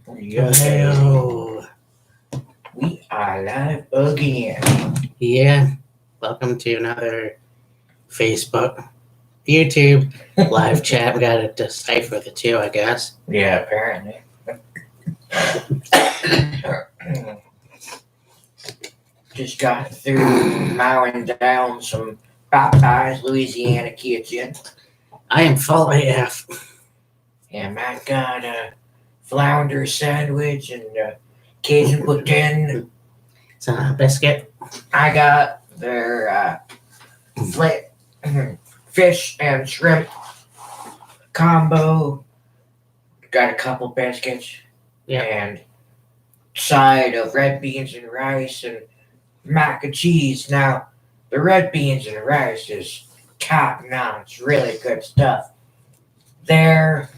Yo, We are live again. yeah, welcome to another Facebook, YouTube live chat. We got to decipher the two, I guess. Yeah, apparently. Just got through mowing down some Popeyes Louisiana kitchen. I am full AF. And Matt got a flounder sandwich and a Cajun poutine. It's a biscuit. I got their flat fish and shrimp combo. Got a couple biscuits. Yeah. And side of red beans and rice and mac and cheese. Now, the red beans and rice is top notch, really good stuff. Their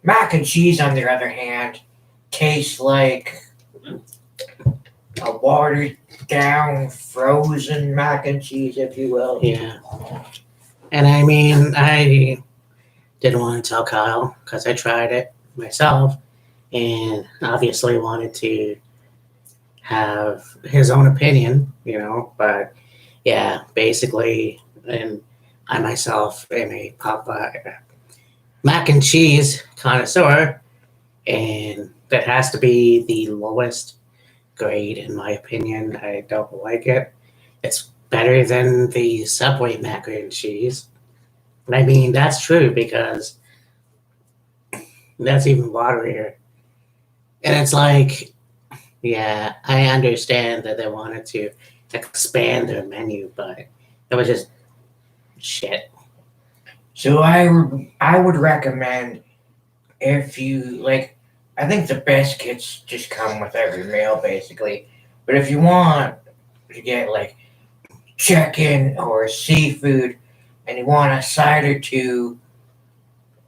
mac and cheese, on the other hand, tastes like a watered down, frozen mac and cheese, if you will. Yeah. And I mean, I didn't want to tell Kyle because I tried it myself and obviously wanted to have his own opinion, but yeah, basically, and I myself am a Popeye mac and cheese connoisseur, and that has to be the lowest grade in my opinion. I don't like it. It's better than the Subway mac and cheese. And I mean, that's true because that's even waterier. And it's like, yeah, I understand that they wanted to expand their menu, but it was just shit. So I would recommend if you like. I think the biscuits just come with every meal basically. But if you want to get like chicken or seafood and you want a side or two,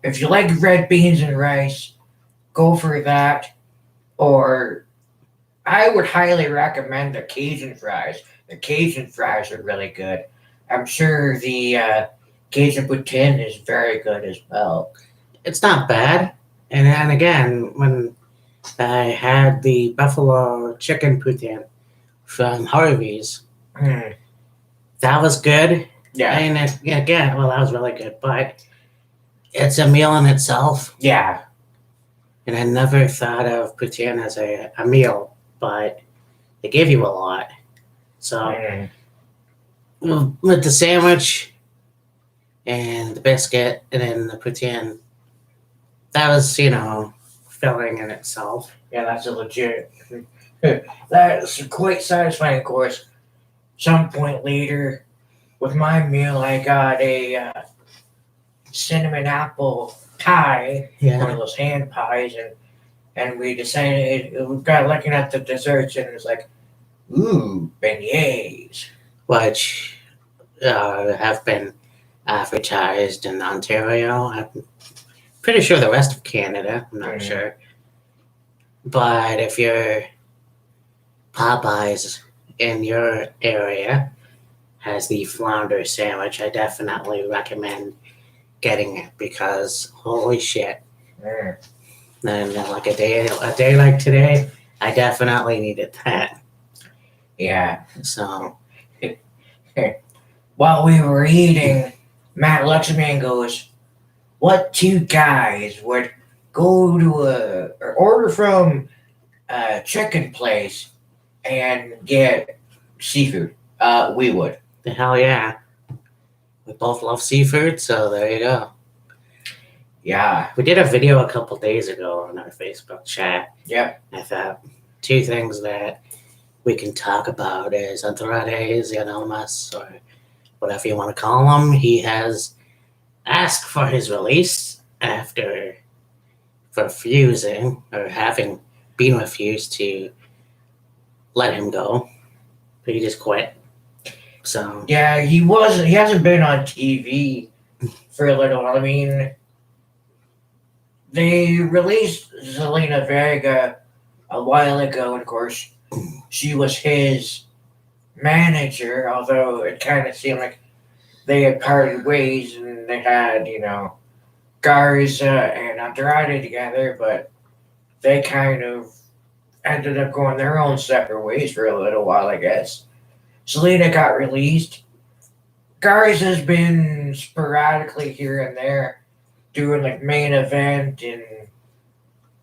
if you like red beans and rice, go for that. Or I would highly recommend the Cajun fries. The Cajun fries are really good. I'm sure the Cajun poutine is very good as well. It's not bad. And then again, when I had the buffalo chicken poutine from Harvey's, Mm, that was good. yeah, And again, well, that was really good, but it's a meal in itself. yeah. And I never thought of poutine as a meal, but they give you a lot. So Mm, with the sandwich and the biscuit and then the poutine, that was, filling in itself. yeah, that's a legit. That's quite satisfying, of course. Some point later, with my meal, I got a cinnamon apple pie, one Yeah. of those hand pies, and we decided we got looking at the desserts, and it was like, ooh, beignets. Which have been advertised in Ontario. I'm pretty sure the rest of Canada, I'm not Mm. sure. But if you're Popeyes in your area has the flounder sandwich, I definitely recommend getting it because holy shit. Mm. And like a day like today, I definitely needed that. Yeah. So While we were eating, Matt looks at me and goes, "What two guys would go to a or order from a chicken place and get seafood?" We would. the hell yeah. We both love seafood, so there you go. Yeah. We did a video a couple days ago on our Facebook chat. Yep. I thought two things that we can talk about is Andrade Gianomas, or whatever you want to call him. He has asked for his release after refusing or having been refused to let him go. He just quit. So Yeah, he wasn't. He hasn't been on TV for a little while. I mean, they released Zelina Vega a while ago, and of course, she was his manager. Although it kind of seemed like they had parted ways, and they had Garza and Andrade together. But they kind of ended up going their own separate ways for a little while, I guess. Selena got released. Garza's been sporadically here and there doing like main event and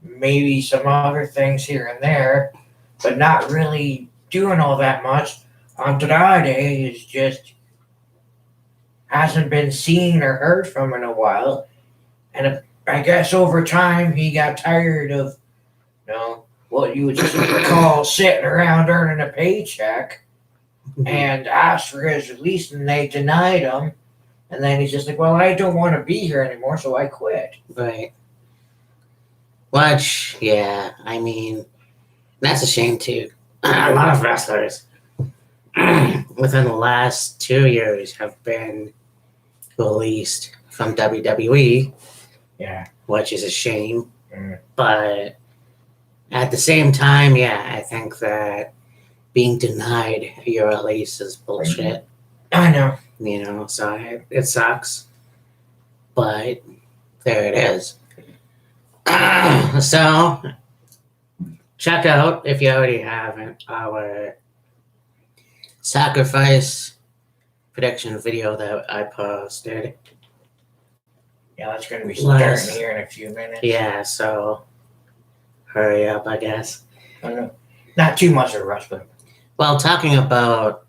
maybe some other things here and there, but not really doing all that much. Andrade is just hasn't been seen or heard from in a while, and I guess over time he got tired of, what you would call sitting around earning a paycheck, and asked for his release, and they denied him. And then he's just like, well, I don't want to be here anymore, so I quit. Right. Which, yeah, I mean, that's a shame too. A lot of wrestlers within the last 2 years have been released from WWE. Yeah. Which is a shame. Mm. But at the same time, yeah, I think that being denied your release is bullshit. I know. So it sucks. But there it is. So check out, if you already haven't, our sacrifice prediction video that I posted. Yeah, that's going to be Last- starting here in a few minutes. Yeah, so hurry up, I guess. I know. Not too much of a rush, but Well, talking about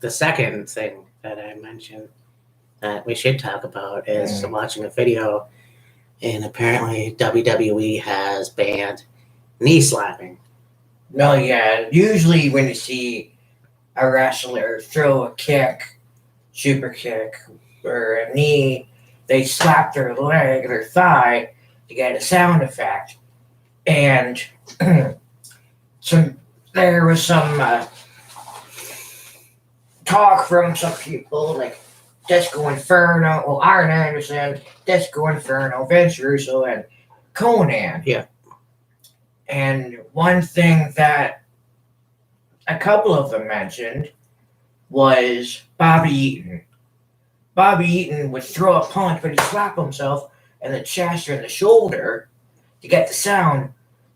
the second thing that I mentioned that we should talk about is watching a video, and apparently WWE has banned knee slapping. no, yeah. Usually when you see a wrestler throw a kick, super kick, or a knee, they slap their leg, their thigh, to get a sound effect. And there was some talk from some people like Disco Inferno, well, Arn Anderson, Disco Inferno, Vince Russo, and Conan. Yeah. And one thing that a couple of them mentioned was Bobby Eaton. Bobby Eaton would throw a punch, but he'd slap himself in the chest or in the shoulder to get the sound,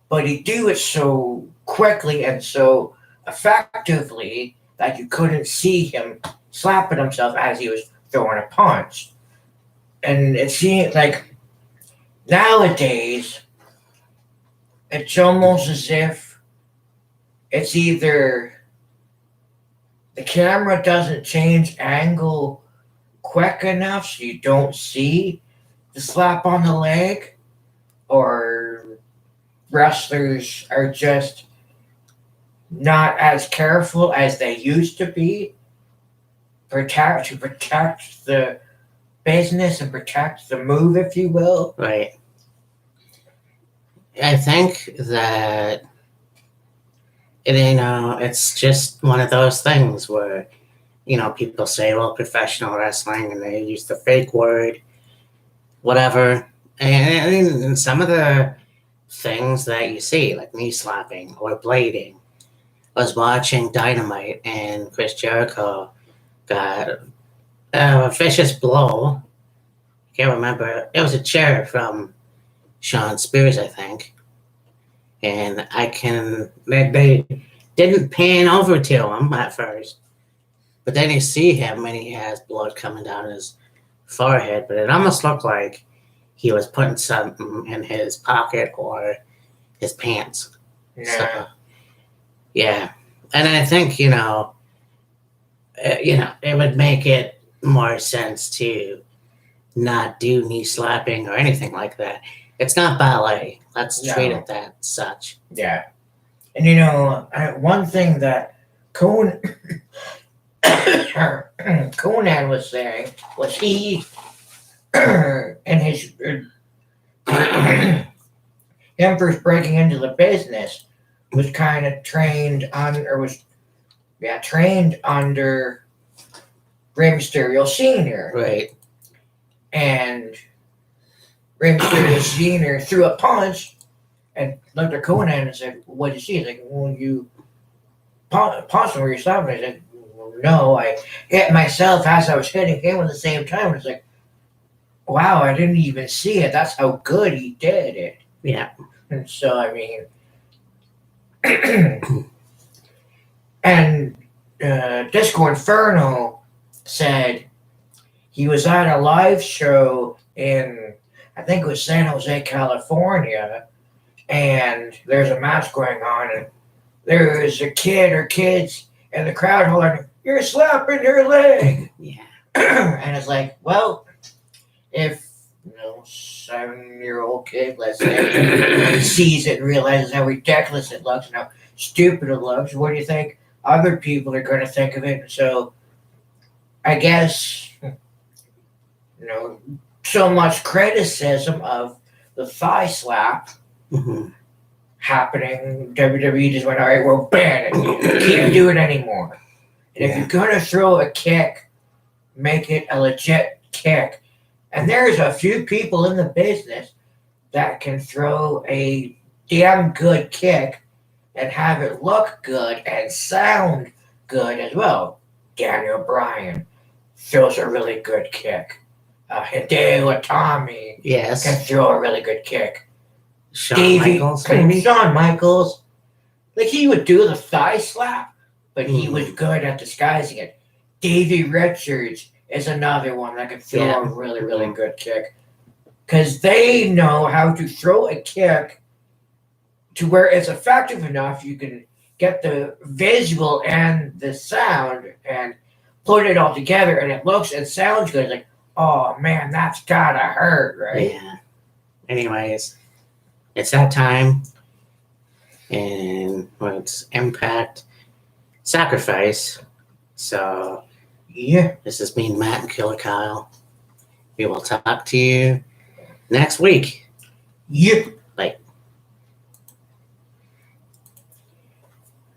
but he'd do it so quickly and so effectively that you couldn't see him slapping himself as he was throwing a punch. And it seemed like nowadays, it's almost as if it's either the camera doesn't change angle quick enough so you don't see the slap on the leg, or wrestlers are just not as careful as they used to be to protect the business and protect the move, if you will. Right. I think that it's just one of those things where people say, well, professional wrestling, and they use the fake word, whatever. And some of the things that you see, like knee slapping or blading. I was watching Dynamite, and Chris Jericho got a vicious blow. I can't remember. It was a chair from Sean Spears, I think. And they didn't pan over to him at first. But then you see him, and he has blood coming down his forehead. But it almost looked like he was putting something in his pocket or his pants. Yeah. So, yeah. And I think, it would make it more sense to not do knee slapping or anything like that. It's not ballet. Let's treat it that such. Yeah. And one thing that Conan was saying was he and his him first breaking into the business was kind of trained under Rey Mysterio Sr. Right. And Rey Mysterio Sr. threw a punch and looked at Conan and said, what did you see? He's like, well, you punched him where you slapped him. I said, well, no, I hit myself as I was hitting him at the same time. It's like, wow, I didn't even see it. That's how good he did it. Yeah. And so, I mean, and Disco Inferno said he was at a live show in, I think it was San Jose, California, and there's a match going on, and there is a kid or kids in the crowd hollering, "You're slapping her leg." Yeah. And it's like, well, if 7-year-old kid, let's say, sees it and realizes how ridiculous it looks and how stupid it looks, what do you think other people are going to think of it? So I guess, so much criticism of the thigh slap Mhm. happening, WWE just went, all right, we'll ban it. You can't do it anymore. And if Yeah. you're going to throw a kick, make it a legit kick. And there's a few people in the business that can throw a damn good kick and have it look good and sound good as well. Daniel Bryan throws a really good kick. Hideo Itami can Yes. throw a really good kick. Shawn Michaels, maybe? Shawn Michaels, like he would do the thigh slap, but he was good at disguising it. Davey Richards is another one that can throw Yeah. a really, really good kick. Because they know how to throw a kick to where it's effective enough you can get the visual and the sound and put it all together and it looks and sounds good. Like, oh man, that's gotta hurt, right? Yeah. Anyways, it's that time. And it's Impact Sacrifice. So Yeah. this has been Matt and Killer Kyle. We will talk to you next week. Yep.